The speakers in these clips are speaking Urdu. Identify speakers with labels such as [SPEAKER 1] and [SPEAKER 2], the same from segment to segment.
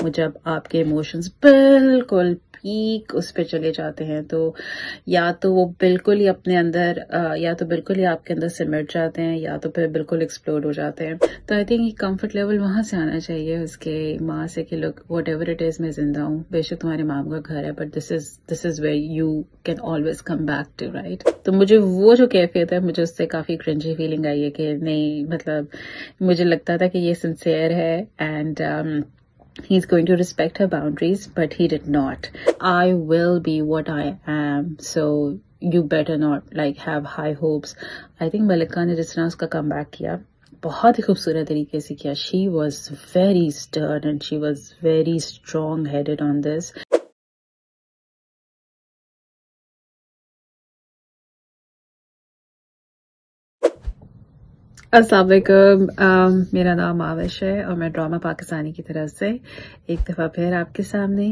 [SPEAKER 1] وہ جب آپ کے ایموشنز بالکل پیک اس پہ چلے جاتے ہیں تو یا تو وہ بالکل ہی اپنے اندر یا تو بالکل ہی آپ کے اندر سمٹ جاتے ہیں یا تو پھر بالکل ایکسپلوڈ ہو جاتے ہیں. تو آئی تھنک یہ کمفرٹ لیول وہاں سے آنا چاہیے اس کے ماں سے کہ لوگ واٹ ایور اٹ از میں زندہ ہوں, بے شک تمہارے ماں کا گھر ہے but this is where you can always come back to, right. تو مجھے وہ جو کیفیت ہے مجھے اس سے کافی کرنجی فیلنگ آئی ہے کہ نہیں, مطلب مجھے لگتا تھا کہ یہ سنسیئر ہے and he's going to respect her boundaries, but he did not. I will be what I am, so you better not like have high hopes. I think ملکہ نے جس طرح اس کا کم بیک کیا بہت ہی خوبصورت طریقے سے کیا. She was very stern and she was very strong headed on this. السلام علیکم, میرا نام آوش ہے اور میں ڈرامہ پاکستانی کی طرف سے ایک دفعہ پھر آپ کے سامنے.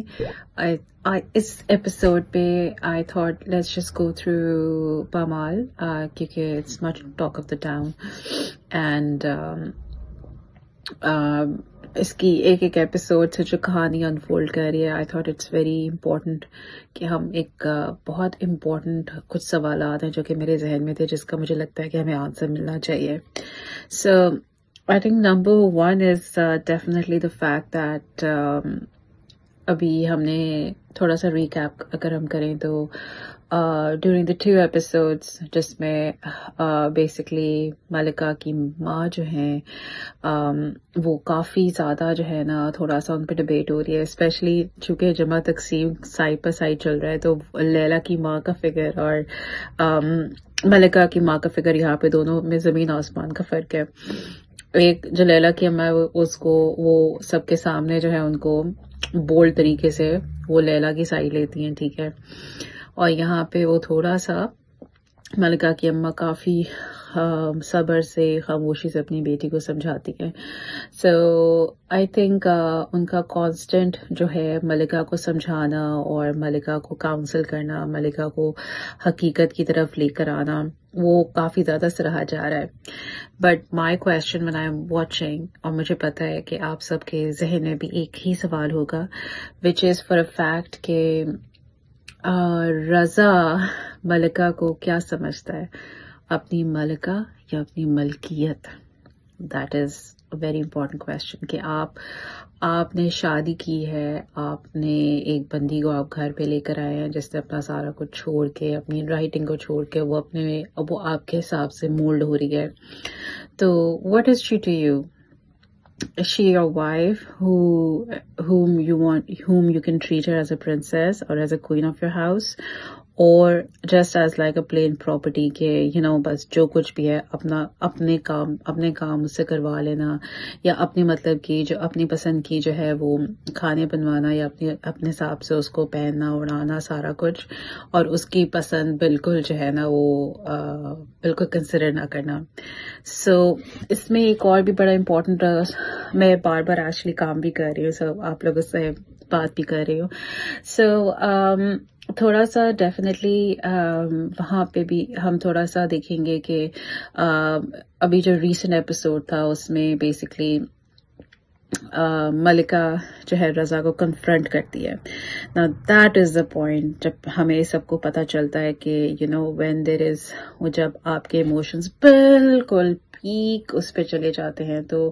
[SPEAKER 1] اس ایپیسوڈ پہ I thought let's just go through Pamaal کیونکہ it's much talk of the town and اس کی ایک ایک ایپیسوڈ سے جو کہانی انفولڈ کر رہی ہے I thought it's very important کہ ہم ایک بہت امپورٹنٹ کچھ سوالات ہیں جو کہ میرے ذہن میں تھے جس کا مجھے لگتا ہے کہ ہمیں آنسر ملنا چاہیے. So I think number 1 is definitely the fact that ابھی ہم نے تھوڑا سا ریکیپ اگر ہم کریں تو ڈیورنگ دا 2 ایپیسوڈس جس میں بیسکلی ملکہ کی ماں جو ہیں وہ کافی زیادہ جو ہے نا تھوڑا سا ان پہ ڈبیٹ ہو رہی ہے, اسپیشلی چونکہ جمع تقسیم سائڈ پر سائڈ چل رہا ہے تو لیلا کی ماں کا فگر اور ملکہ کی ماں کا فگر یہاں پہ دونوں میں زمین آسمان کا فرق ہے. ایک جو لیلا کی اماں ہے اس کو وہ سب کے سامنے جو ہے ان کو بولڈ طریقے سے وہ لیلا کی سائڈ لیتی ہیں, ٹھیک ہے, اور یہاں پہ وہ تھوڑا سا ملکہ کی اماں کافی صبر سے خاموشی سے اپنی بیٹی کو سمجھاتی ہے. سو آئی تھنک ان کا کانسٹنٹ جو ہے ملکہ کو سمجھانا اور ملکہ کو کاؤنسل کرنا, ملکہ کو حقیقت کی طرف لے کر آنا, وہ کافی زیادہ سراہا جا رہا ہے. But my question when I'm watching, اور مجھے پتا ہے کہ آپ سب کے ذہن میں بھی ایک ہی سوال ہوگا which is for a fact کہ رضا ملکہ کو کیا سمجھتا ہے, اپنی ملکہ یا اپنی ملکیت. That is a very important question کہ آپ نے شادی کی ہے, آپ نے ایک بندی کو آپ گھر پہ لے کر آئے ہیں جس نے اپنا سارا کچھ چھوڑ کے, اپنی رائٹنگ کو چھوڑ کے وہ آپ کے حساب سے مولڈ ہو رہی ہے. تو what is she to you? Is she your wife whom you can treat her as a princess or as a queen of your house, or just as like a plain property کہ بس جو کچھ بھی ہے اپنے کام اس سے کروا لینا, یا اپنے مطلب کی جو اپنی پسند کی جو ہے وہ کھانے بنوانا یا اپنے حساب سے اس کو پہننا اڑانا سارا کچھ, اور اس کی پسند بالکل جو ہے نا وہ بالکل کنسیڈر نہ کرنا. سو اس میں ایک اور بھی بڑا امپورٹنٹ, میں بار بار ایکچولی کام بھی کر رہی ہوں, سو آپ لوگوں سے بات بھی کر رہی ہوں. سو تھوڑا سا ڈیفینیٹلی وہاں پہ بھی ہم تھوڑا سا دیکھیں گے کہ ابھی جو ریسنٹ ایپیسوڈ تھا اس میں بیسکلی ملکہ جو ہے رضا کو کنفرنٹ کرتی ہے. Now that is the point جب ہمیں سب کو پتہ چلتا ہے کہ when there is, وہ جب آپ کے ایموشنز بالکل پیک اس پہ چلے جاتے ہیں تو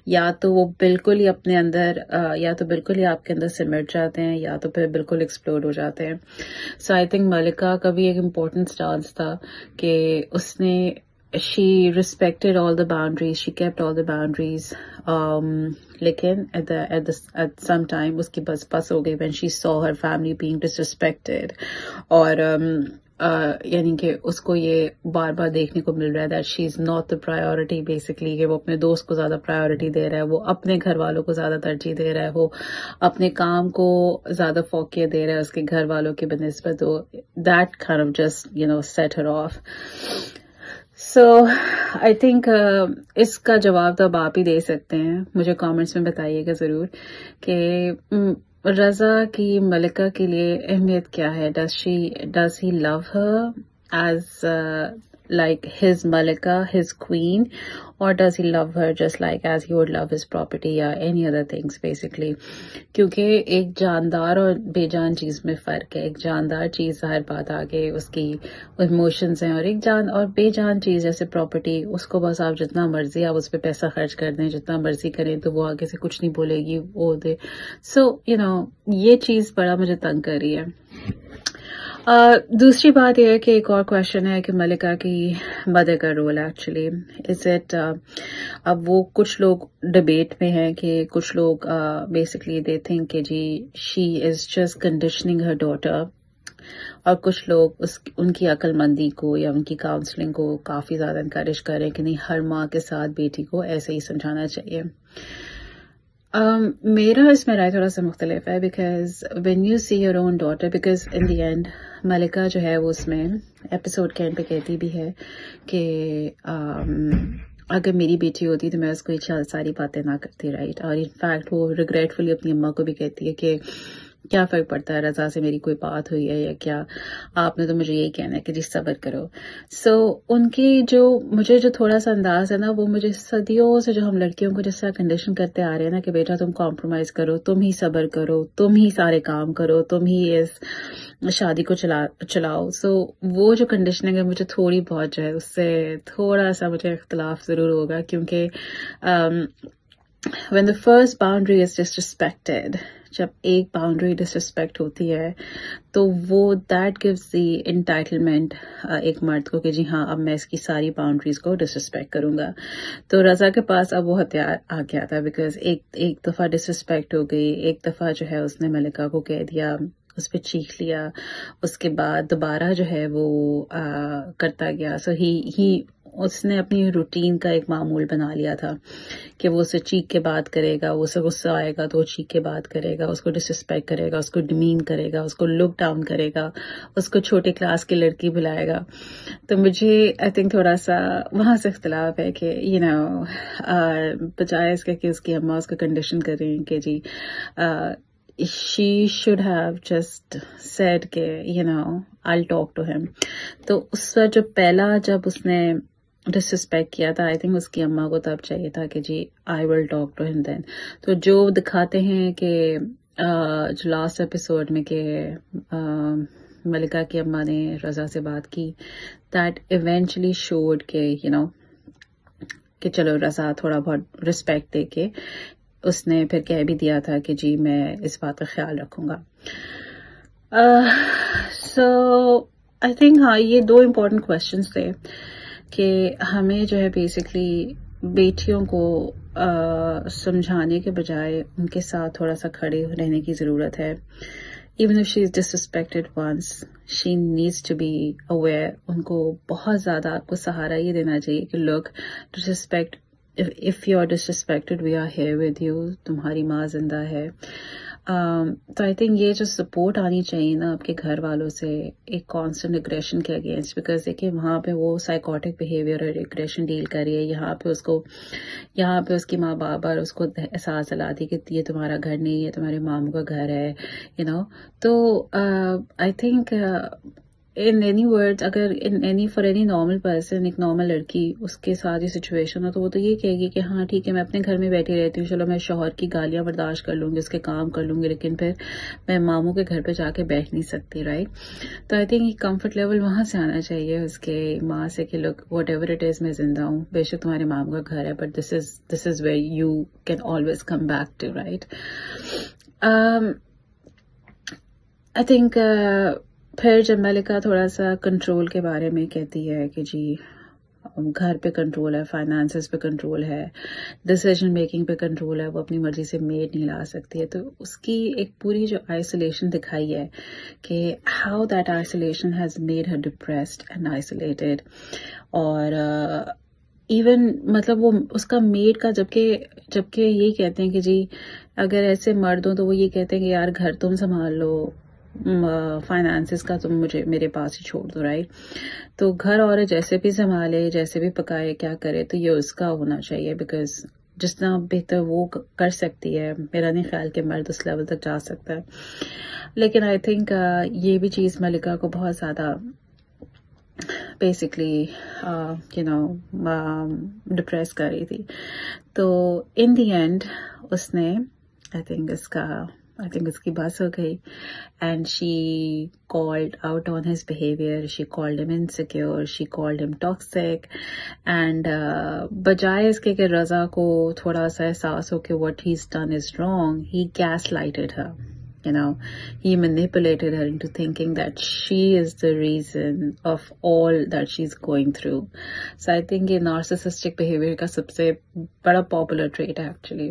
[SPEAKER 1] یا تو وہ بالکل ہی اپنے اندر یا تو بالکل ہی آپ کے اندر سمٹ جاتے ہیں یا تو پھر بالکل ایکسپلوڈ ہو جاتے ہیں. سو آئی تھنک ملکہ کا بھی ایک امپورٹنٹ سٹانس تھا کہ اس نے she respected all the boundaries, she kept all the boundaries, لیکن at some time اس کی بس ہو گئی when she saw her family being disrespected, اور یعنی کہ اس کو یہ بار بار دیکھنے کو مل رہا ہے that she is not the priority basically, کہ وہ اپنے دوست کو زیادہ پرائیورٹی دے رہا ہے, وہ اپنے گھر والوں کو زیادہ ترجیح دے رہا ہے, وہ اپنے کام کو زیادہ فوقیت دے رہا ہے اس کے گھر والوں کی بنسبت. تو that kind of just set her off. So I think اس کا جواب تو اب آپ ہی دے سکتے ہیں, مجھے کامنٹس میں بتائیے گا ضرور کہ رضا کی ملکہ کے لیے اہمیت کیا ہے. Does he love her as like his ملکہ, his queen, or does he love her just like as he would love his property یا any other things basically. کیونکہ ایک جاندار اور بے جان چیز میں فرق ہے. ایک جاندار چیز ظاہر بات آگے اس کی ایموشنز ہیں، اور ایک جان اور بے جان چیز جیسے پراپرٹی، اس کو بس آپ جتنا مرضی آپ اس پہ پیسہ خرچ کر دیں، جتنا مرضی کریں تو وہ آگے سے کچھ نہیں بولے گی، وہ دے. سو یہ چیز بڑا مجھے تنگ کر رہی ہے. دوسری بات یہ ہے کہ ایک اور کویشچن ہے کہ ملکہ کی مدر کا رول ایکچولی از اٹ. اب وہ کچھ لوگ ڈبیٹ میں ہیں کہ کچھ لوگ بیسکلی دے تھنک کہ جی she is just conditioning her daughter, اور کچھ لوگ ان کی عقل مندی کو یا ان کی کاؤنسلنگ کو کافی زیادہ انکریج کر رہے ہیں کہ نہیں، ہر ماں کے ساتھ بیٹی کو ایسے ہی سمجھانا چاہیے. میرا اس میں رائے تھوڑا سا مختلف ہے، because when you see your own daughter, because in the end ملکہ جو ہے وہ اس میں ایپیسوڈ کے اینڈ پہ کہتی بھی ہے کہ اگر میری بیٹی ہوتی تو میں اس کو یہ ساری باتیں نہ کرتی، رائٹ. اور انفیکٹ وہ ریگریٹفلی اپنی اماں کو بھی کہتی ہے کہ کیا فرق پڑتا ہے، رضا سے میری کوئی بات ہوئی ہے یا کیا، آپ نے تو مجھے یہی کہنا ہے کہ جی صبر کرو. سو ان کی مجھے جو تھوڑا سا انداز ہے نا، وہ مجھے صدیوں سے جو ہم لڑکیوں کو جس طرح کنڈیشن کرتے آ رہے ہیں نا کہ بیٹا تم کمپرومائز کرو، تم ہی صبر کرو، تم ہی سارے کام کرو، تم ہی اس شادی کو چلاؤ. سو وہ جو کنڈیشننگ ہے مجھے تھوڑی بہت جو ہے اس سے تھوڑا سا مجھے اختلاف ضرور ہوگا، کیونکہ when the first boundary is disrespected، جب ایک باؤنڈری ڈسرسپیکٹ ہوتی ہے تو وہ دیٹ گیوز دی انٹائٹلمنٹ ایک مرد کو کہ جی ہاں اب میں اس کی ساری باؤنڈریز کو ڈسرسپیکٹ کروں گا. تو رضا کے پاس اب وہ ہتھیار آ گیا تھا، بیکاز ایک دفعہ ڈسرسپیکٹ ہو گئی، ایک دفعہ جو ہے اس نے ملکہ کو کہہ دیا، اس پہ چیخ لیا، اس کے بعد دوبارہ جو ہے وہ کرتا گیا. سو اس نے اپنی روٹین کا ایک معمول بنا لیا تھا کہ وہ اسے چیخ کے بات کرے گا، وہ اسے غصہ آئے گا تو وہ چیخ کے بات کرے گا، اس کو ڈسرسپیکٹ کرے گا، اس کو ڈیمین کرے گا، اس کو لک ڈاؤن کرے گا، اس کو چھوٹے کلاس کی لڑکی بلائے گا. تو مجھے آئی تھنک تھوڑا سا وہاں سے اختلاف ہے کہ بجائے اس کے کہ اس کی اماں اس کو کنڈیشن کر رہی ہیں کہ جی she should have just said کہ I'll talk to him. تو اس کا جب اس نے ڈسرسپیکٹ کیا تھا، آئی تھنک اس کی اماں کو تب چاہیے تھا کہ جی I will talk to him then. تو جو دکھاتے ہیں کہ جو لاسٹ ایپیسوڈ میں کہ ملکہ کی اماں نے رضا سے بات کی، that eventually showed کہ چلو رضا تھوڑا بہت رسپیکٹ دے کے اس نے پھر کہہ بھی دیا تھا کہ جی میں اس بات کا خیال رکھوں گا. سو آئی تھنک ہاں یہ دو امپورٹنٹ کوشچنس تھے کہ ہمیں جو ہے بیسکلی بیٹیوں کو سمجھانے کے بجائے ان کے ساتھ تھوڑا سا کھڑے رہنے کی ضرورت ہے. Even if she is disrespected once, she needs to be aware. ان کو بہت زیادہ آپ کو سہارا یہ دینا چاہیے کہ look, disrespect, if you are disrespected, we are here with you. تمہاری ماں زندہ ہے. تو آئی تھنک یہ جو سپورٹ آنی چاہیے نا آپ کے گھر والوں سے ایک کانسٹنٹ اگریشن کے اگینسٹ، بیکاز دیکھیے وہاں پہ وہ سائیکوٹک بہیویئر اور اگریشن ڈیل کر رہی ہے، یہاں پہ اس کی ماں باپ اور اس کو احساس دلاتی کہ یہ تمہارا گھر نہیں ہے، تمہارے ماموں کا گھر ہے، تو I think in any words اگر for any normal person، ایک نارمل لڑکی اس کے ساتھ یہ سچویشن ہو تو وہ تو یہ کہے گی کہ ہاں ٹھیک ہے میں اپنے گھر میں بیٹھی رہتی ہوں، چلو میں شوہر کی گالیاں برداشت کر لوں گی، اس کے کام کر لوں گی، لیکن پھر میں ماموں کے گھر پہ جا کے بیٹھ نہیں سکتی، رائٹ. تو آئی تھنک کمفرٹ لیول وہاں سے آنا چاہیے اس کے ماں سے کہ look what ever it is, میں زندہ ہوں، بے شک تمہارے ماموں کا گھر ہے، but this is where you can always come back to, right. I think پھر جب ملکہ تھوڑا سا کنٹرول کے بارے میں کہتی ہے کہ جی گھر پہ کنٹرول ہے، فائنانسز پہ کنٹرول ہے، ڈیسیژن میکنگ پہ کنٹرول ہے، وہ اپنی مرضی سے میڈ نہیں لا سکتی ہے، تو اس کی ایک پوری جو آئسولیشن دکھائی ہے کہ how that isolation has made Hare depressed and isolated. اور ایون مطلب وہ اس کا میڈ کا جبکہ یہی کہتے ہیں کہ جی اگر ایسے مرد ہوں تو وہ یہ کہتے ہیں کہ یار گھر تم سنبھال لو، فائنانسز کا تم میرے پاس ہی چھوڑ دو، رائٹ. تو گھر عورت جیسے بھی سنبھالے، جیسے بھی پکائے، کیا کرے، تو یہ اس کا ہونا چاہیے، بیکاز جتنا بہتر وہ کر سکتی ہے میرا نہیں خیال کہ مرد اس لیول تک جا سکتا ہے. لیکن آئی تھنک یہ بھی چیز ملکہ کو بہت زیادہ بیسکلی ڈپریس کر رہی تھی. تو ان دی اینڈ اس نے آئی تھنک اس کی بس ہو گئی and she called out on his behaviour. She called ہم انسیکیور, شی کالڈ ہم ٹاکسک, اینڈ بجائے اس کے کہ رضا کو تھوڑا سا احساس ہو کہ what has done is wrong, he gaslighted her. He manipulated her into thinking that she is the reason of all that she's going through. So I think یہ narcissistic behavior کا سب سے بڑا popular trait ہے actually.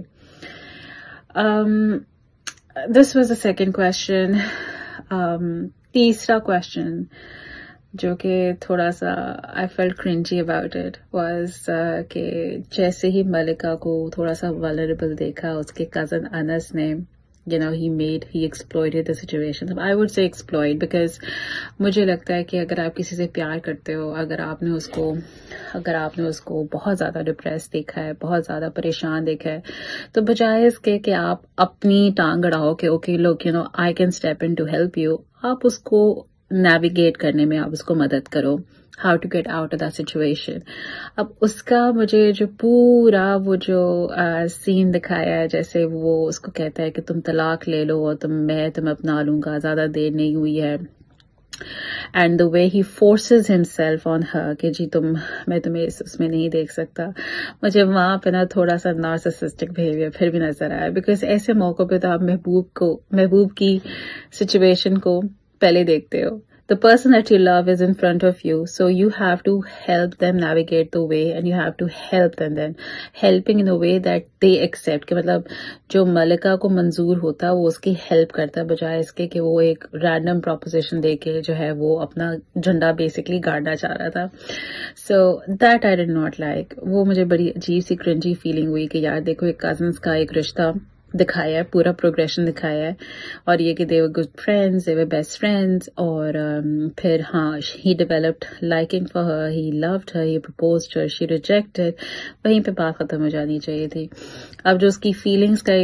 [SPEAKER 1] This was the second question. تیسرا question جو کہ تھوڑا سا I felt cringy about it was کہ جیسے ہی ملکہ کو تھوڑا سا vulnerable دیکھا اس کے cousin انس نے, he exploited the situation. I would say exploit because مجھے لگتا ہے کہ اگر آپ کسی سے پیار کرتے ہو, اگر آپ نے اس کو بہت زیادہ ڈپریس دیکھا ہے, بہت زیادہ پریشان دیکھا ہے, تو بجائے اس کے کہ آپ اپنی ٹانگ اڑاؤ کہ okay look I can step in to help you, آپ اس کو نیویگیٹ کرنے میں آپ اس کو مدد کرو. How to get out of that situation. اب اس کا مجھے جو پورا وہ جو سین دکھایا ہے, جیسے وہ اس کو کہتا ہے کہ تم طلاق لے لو اور میں تمہیں اپنا لوں گا, زیادہ دیر نہیں ہوئی ہے, and the way he forces himself on her کہ جی میں تمہیں اس میں نہیں دیکھ سکتا. مجھے وہاں پہ نا تھوڑا سا نارسسسٹک بیہیویئر پھر بھی نظر آیا, بیکاز ایسے موقع پہ تو آپ محبوب کی سچویشن کو پہلے دیکھتے ہو. The person that you love is in front of you, so you have to help them navigate the way and you have to help them then. Helping in a way that they accept کہ مطلب جو ملکہ کو منظور ہوتا وہ اس کی ہیلپ کرتا, بجائے اس کے کہ وہ ایک رینڈم پروپوزیشن دے کے جو ہے وہ اپنا جھنڈا بیسکلی گاڑنا چاہ رہا تھا. So that I did not like. وہ مجھے بڑی عجیب سی کرنجی فیلنگ ہوئی کہ یار دیکھو ایک کزنس کا ایک رشتہ دکھایا ہے, پورا پروگریشن دکھایا ہے, اور یہ کہ they were good friends, they were best friends, اور پھر he developed liking for her, he loved her, he proposed her, she rejected. وہیں پہ بات ختم ہو جانی چاہیے تھی. اب جو اس کی فیلنگس کا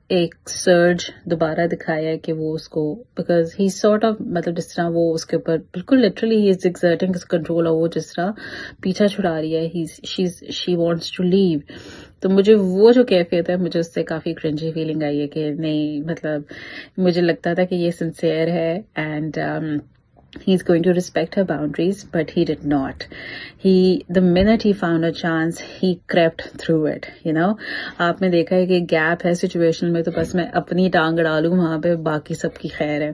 [SPEAKER 1] ایک سرج دوبارہ دکھایا ہے کہ وہ اس کو because he sort of مطلب جس طرح وہ اس کے اوپر بالکل literally he is exerting his control, اور وہ جس طرح پیچھا چھڑا رہی ہے, she wants to leave. تو مجھے وہ جو کیفیت ہے مجھے اس سے کافی کرنجی فیلنگ آئی ہے کہ نہیں, مطلب مجھے لگتا تھا کہ یہ سنسیئر ہے and he's going to respect her boundaries, but he did not. The minute he found a chance, he crept through it, آپ نے دیکھا ہے کہ گیپ ہے سچویشن میں تو بس میں اپنی ٹانگ اڑا لوں وہاں پہ, باقی سب کی خیر ہے.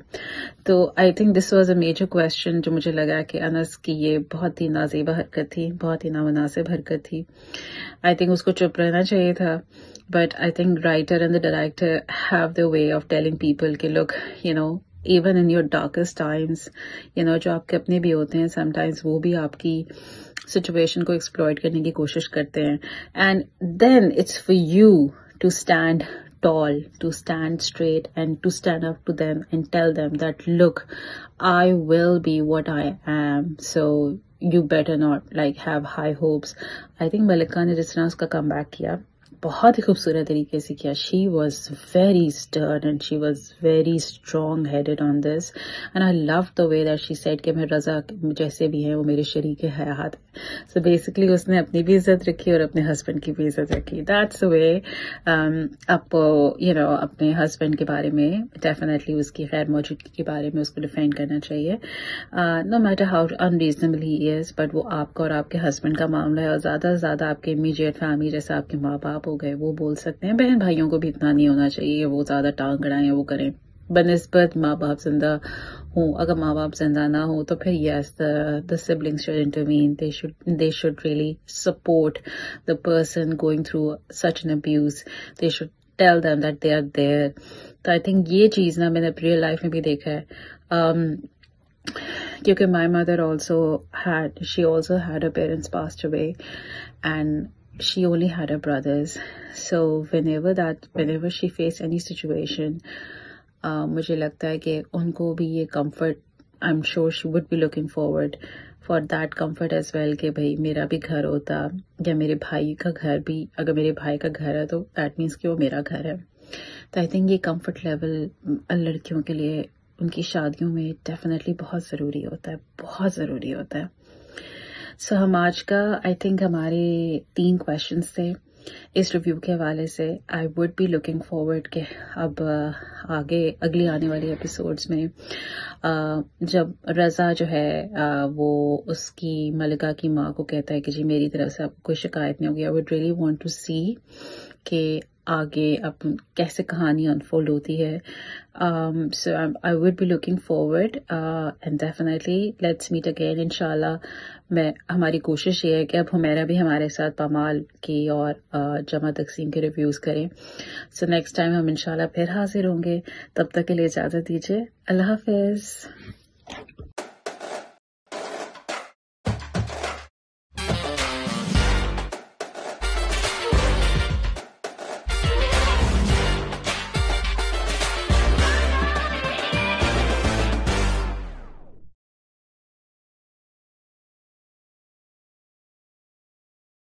[SPEAKER 1] تو I think this was a major question جو مجھے لگا کہ انس کی یہ بہت ہی نازیبہ حرکت تھی, بہت ہی نامناسب حرکت تھی. I think اس کو چپ رہنا چاہیے تھا, but I think writer and the director have their way of telling people کہ look, even in your darkest times, جو آپ کے اپنے بھی ہوتے ہیں sometimes وہ بھی آپ کی سچویشن کو ایکسپلوئٹ کرنے کی کوشش کرتے ہیں, and then it's for you to stand tall, to stand straight and to stand up to them and tell them that look, I will be what I am, so you better not have high hopes. I think ملکہ نے جس طرح اس کا کم بیک کیا بہت ہی خوبصورت طریقے سے کیا. She was very stern and she was very strong headed on this, and I loved the way that she said کہ میں رضا جیسے بھی ہیں وہ میرے شریک حیات ہے. So basically اس نے اپنی بھی عزت رکھی اور اپنے ہسبینڈ کی بھی عزت رکھی. That's the way آپ اپنے ہسبینڈ کے بارے میں definitely اس کی غیر موجودگی کے بارے میں اس کو ڈیفینڈ کرنا چاہیے, no matter how unreasonable he is, but وہ آپ کا اور آپ کے ہسبینڈ کا معاملہ ہے, اور زیادہ سے زیادہ آپ کے امیجیٹ فیملی جیسے آپ کے ماں باپ ہو گئے وہ بول سکتے ہیں. بہن بھائیوں کو بھی اتنا نہیں ہونا چاہیے کہ وہ زیادہ ٹانگ اڑائیں وہ کریں بنسبت ماں باپ زندہ ہوں. اگر ماں باپ زندہ نہ ہوں تو پھر yes, the siblings should intervene. They should really support the person going through such an abuse. They should tell them that they are there. تو I think یہ چیز نا میں نے ریئل لائف میں بھی دیکھا ہے, کیونکہ my mother also had her parents passed away and she only had her brothers. So whenever she faced any situation, مجھے لگتا ہے کہ ان کو بھی یہ comfort, I'm sure she would be looking forward for that comfort as well کہ بھائی میرا بھی گھر ہوتا, یا میرے بھائی کا گھر بھی, اگر میرے بھائی کا گھر ہے تو that means کہ وہ میرا گھر ہے. تو I think یہ comfort level لڑکیوں کے لیے ان کی شادیوں میں ڈیفینیٹلی بہت ضروری ہوتا ہے، بہت ضروری ہوتا ہے. سو ہم آج کا آئی تھنک ہمارے 3 کویشچنس تھے اس ریویو کے حوالے سے. I would be looking forward کہ اب آگے اگلی آنے والی ایپیسوڈز میں جب رضا جو ہے وہ اس کی ملکہ کی ماں کو کہتا ہے کہ جی میری طرف سے آپ کو کوئی شکایت نہیں ہوگی، I would really want to see کہ آگے اب کیسے کہانی انفولڈ ہوتی ہے. So I would be looking forward and definitely let's meet again انشاءاللہ. ہماری کوشش یہ ہے کہ اب ہمیرا بھی ہمارے ساتھ پامال کی اور جمع تقسیم کے ریویوز کریں. سو نیکسٹ ٹائم ہم انشاءاللہ پھر حاضر ہوں گے. تب تک کے لیے اجازت دیجیے. اللہ حافظ.